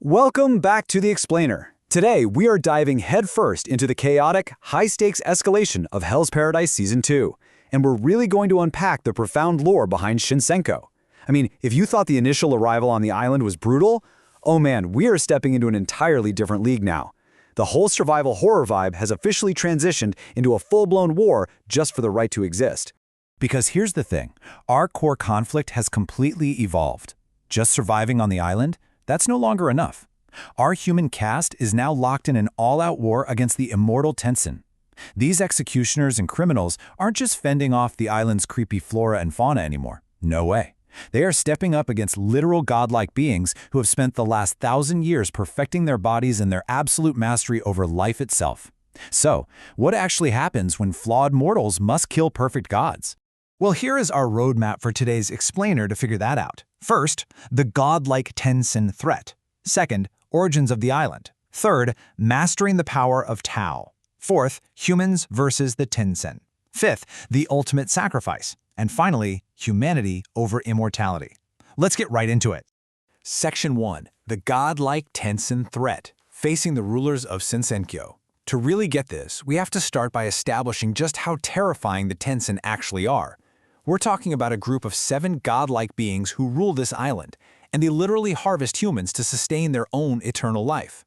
Welcome back to The Explainer. Today, we are diving headfirst into the chaotic, high-stakes escalation of Hell's Paradise Season 2, and we're really going to unpack the profound lore behind Shinsenko. I mean, if you thought the initial arrival on the island was brutal, oh man, we are stepping into an entirely different league now. The whole survival horror vibe has officially transitioned into a full-blown war just for the right to exist. Because here's the thing, our core conflict has completely evolved. Just surviving on the island? That's no longer enough. Our human caste is now locked in an all-out war against the immortal Tensen. These executioners and criminals aren't just fending off the island's creepy flora and fauna anymore. No way. They are stepping up against literal godlike beings who have spent the last 1,000 years perfecting their bodies and their absolute mastery over life itself. So, what actually happens when flawed mortals must kill perfect gods? Well, here is our roadmap for today's explainer to figure that out. First, the godlike Tensen threat. Second, origins of the island. Third, mastering the power of Tao. Fourth, humans versus the Tensen. Fifth, the ultimate sacrifice. And finally, humanity over immortality. Let's get right into it. Section 1. The godlike Tensen threat, facing the rulers of Shinsenkyo. To really get this, we have to start by establishing just how terrifying the Tensen actually are. We're talking about a group of 7 godlike beings who rule this island, and they literally harvest humans to sustain their own eternal life.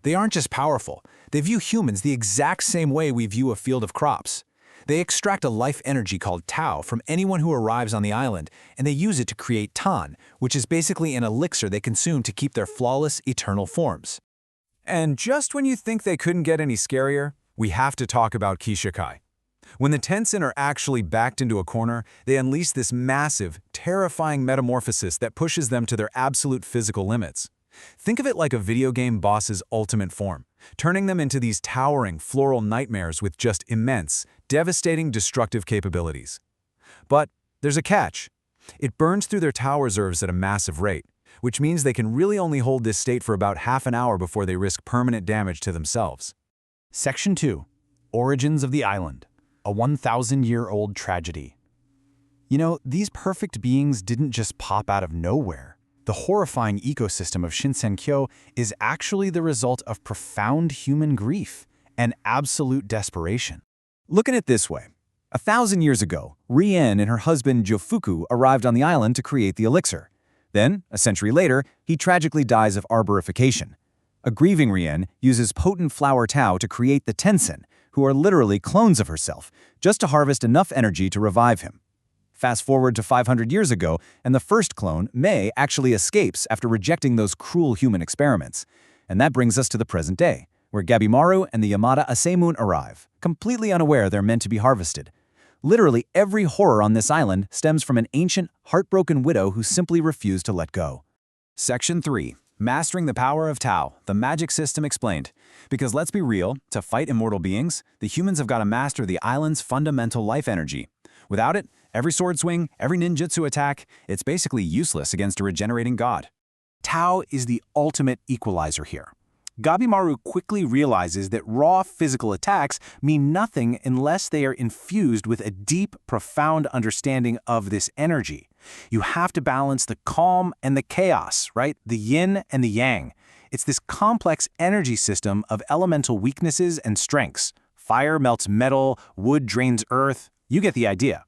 They aren't just powerful, they view humans the exact same way we view a field of crops. They extract a life energy called Tao from anyone who arrives on the island, and they use it to create Tan, which is basically an elixir they consume to keep their flawless, eternal forms. And just when you think they couldn't get any scarier, we have to talk about Kishikai. When the Tensen are actually backed into a corner, they unleash this massive, terrifying metamorphosis that pushes them to their absolute physical limits. Think of it like a video game boss's ultimate form, turning them into these towering, floral nightmares with just immense, devastating, destructive capabilities. But there's a catch. It burns through their Tao reserves at a massive rate, which means they can really only hold this state for about half an hour before they risk permanent damage to themselves. Section 2. Origins of the Island. A 1,000-year-old tragedy. You know, these perfect beings didn't just pop out of nowhere. The horrifying ecosystem of Shinsenkyo is actually the result of profound human grief and absolute desperation. Look at it this way. 1,000 years ago, Rien and her husband Jofuku arrived on the island to create the elixir. Then, a century later, he tragically dies of arborification. A grieving Rien uses potent flower Tao to create the Tensen, who are literally clones of herself, just to harvest enough energy to revive him. Fast forward to 500 years ago, and the first clone, Mei, actually escapes after rejecting those cruel human experiments. And that brings us to the present day, where Gabimaru and the Yamada Asaemon arrive, completely unaware they're meant to be harvested. Literally every horror on this island stems from an ancient, heartbroken widow who simply refused to let go. Section 3. Mastering the power of Tao, the magic system explained. Because let's be real, to fight immortal beings, the humans have got to master the island's fundamental life energy. Without it, every sword swing, every ninjutsu attack, it's basically useless against a regenerating god. Tao is the ultimate equalizer here. Gabimaru quickly realizes that raw physical attacks mean nothing unless they are infused with a deep, profound understanding of this energy. You have to balance the calm and the chaos, right? The yin and the yang. It's this complex energy system of elemental weaknesses and strengths. Fire melts metal, wood drains earth. You get the idea.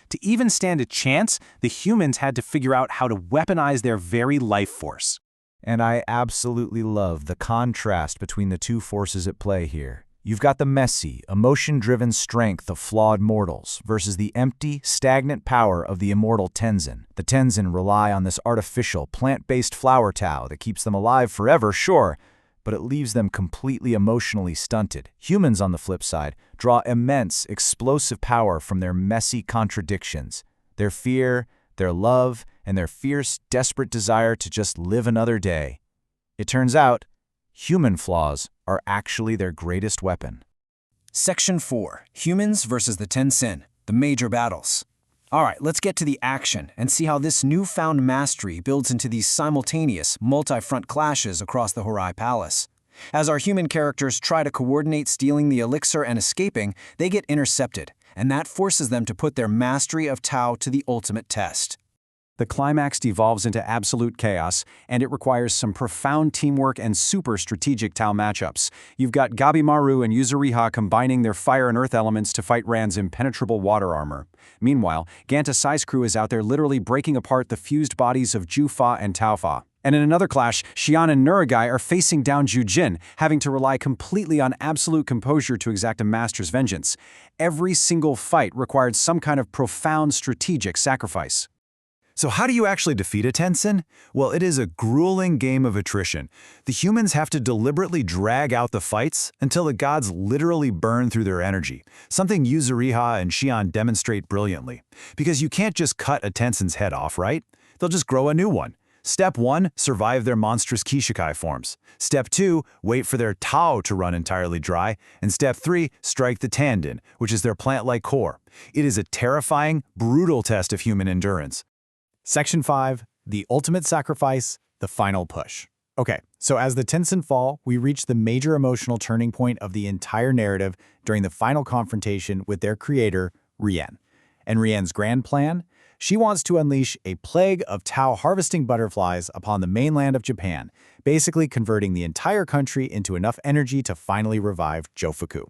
To even stand a chance, the humans had to figure out how to weaponize their very life force. And I absolutely love the contrast between the two forces at play here. You've got the messy, emotion-driven strength of flawed mortals versus the empty, stagnant power of the immortal Tensen. The Tensen rely on this artificial, plant-based flower Tao that keeps them alive forever, sure, but it leaves them completely emotionally stunted. Humans, on the flip side, draw immense, explosive power from their messy contradictions, their fear, their love, and their fierce, desperate desire to just live another day. It turns out, human flaws are actually their greatest weapon. Section 4. Humans versus the Tensen, the major battles. Alright, let's get to the action and see how this newfound mastery builds into these simultaneous, multi-front clashes across the Horai Palace. As our human characters try to coordinate stealing the elixir and escaping, they get intercepted, and that forces them to put their mastery of Tao to the ultimate test. The climax devolves into absolute chaos, and it requires some profound teamwork and super strategic Tau matchups. You've got Gabimaru and Yuzuriha combining their fire and earth elements to fight Ran's impenetrable water armor. Meanwhile, Ganta Sai's crew is out there literally breaking apart the fused bodies of Jufa and Taufa. And in another clash, Xian and Nuragai are facing down Jujin, having to rely completely on absolute composure to exact a master's vengeance. Every single fight required some kind of profound strategic sacrifice. So how do you actually defeat a Tensen? Well, it is a grueling game of attrition. The humans have to deliberately drag out the fights until the gods literally burn through their energy, something Yuzuriha and Xian demonstrate brilliantly. Because you can't just cut a Tensen's head off, right? They'll just grow a new one. Step 1, survive their monstrous Kishikai forms. Step 2, wait for their Tao to run entirely dry. And Step 3, strike the Tanden, which is their plant-like core. It is a terrifying, brutal test of human endurance. Section 5, the ultimate sacrifice, the final push. Okay, so as the Tensen fall, we reach the major emotional turning point of the entire narrative during the final confrontation with their creator, Rien. And Rien's grand plan? She wants to unleash a plague of Tau harvesting butterflies upon the mainland of Japan, basically converting the entire country into enough energy to finally revive Jofuku.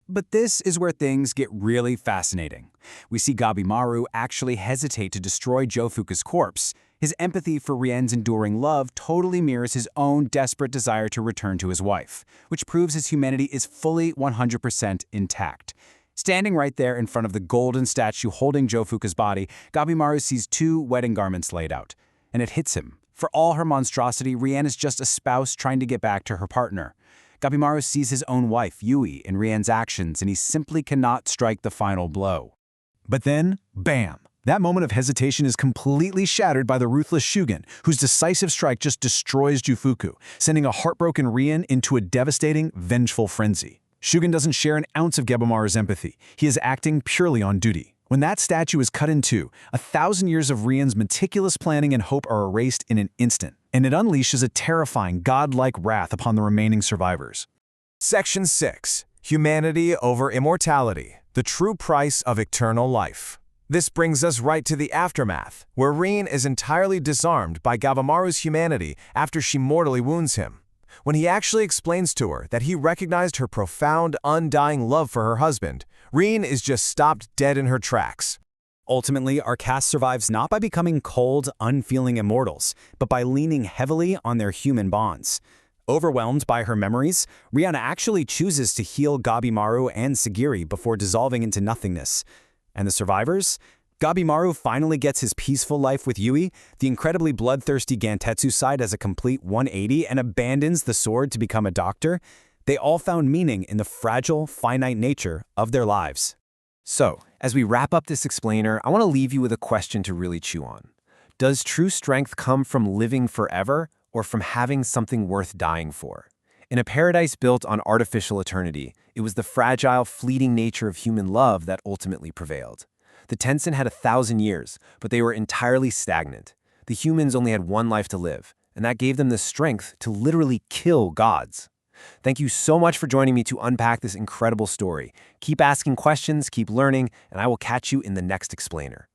But this is where things get really fascinating. We see Gabimaru actually hesitate to destroy Jofuku's corpse. His empathy for Rien's enduring love totally mirrors his own desperate desire to return to his wife, which proves his humanity is fully 100% intact. Standing right there in front of the golden statue holding Jofuku's body, Gabimaru sees 2 wedding garments laid out. And it hits him. For all her monstrosity, Rien is just a spouse trying to get back to her partner. Gabimaru sees his own wife, Yui, in Rien's actions, and he simply cannot strike the final blow. But then, bam! That moment of hesitation is completely shattered by the ruthless Shugen, whose decisive strike just destroys Jufuku, sending a heartbroken Rien into a devastating, vengeful frenzy. Shugen doesn't share an ounce of Gabimaru's empathy. He is acting purely on duty. When that statue is cut in two, 1,000 years of Rien's meticulous planning and hope are erased in an instant, and it unleashes a terrifying, godlike wrath upon the remaining survivors. Section 6. Humanity over immortality, the true price of eternal life. This brings us right to the aftermath, where Rien is entirely disarmed by Gabimaru's humanity after she mortally wounds him. When he actually explains to her that he recognized her profound, undying love for her husband, Rien is just stopped dead in her tracks. Ultimately, our cast survives not by becoming cold, unfeeling immortals, but by leaning heavily on their human bonds. Overwhelmed by her memories, Rihanna actually chooses to heal Gabimaru and Sagiri before dissolving into nothingness. And the survivors? Gabimaru finally gets his peaceful life with Yui, the incredibly bloodthirsty Gantetsu side does a complete 180 and abandons the sword to become a doctor. They all found meaning in the fragile, finite nature of their lives. So, as we wrap up this explainer, I want to leave you with a question to really chew on. Does true strength come from living forever or from having something worth dying for? In a paradise built on artificial eternity, it was the fragile, fleeting nature of human love that ultimately prevailed. The Tensen had 1,000 years, but they were entirely stagnant. The humans only had one life to live, and that gave them the strength to literally kill gods. Thank you so much for joining me to unpack this incredible story. Keep asking questions, keep learning, and I will catch you in the next explainer.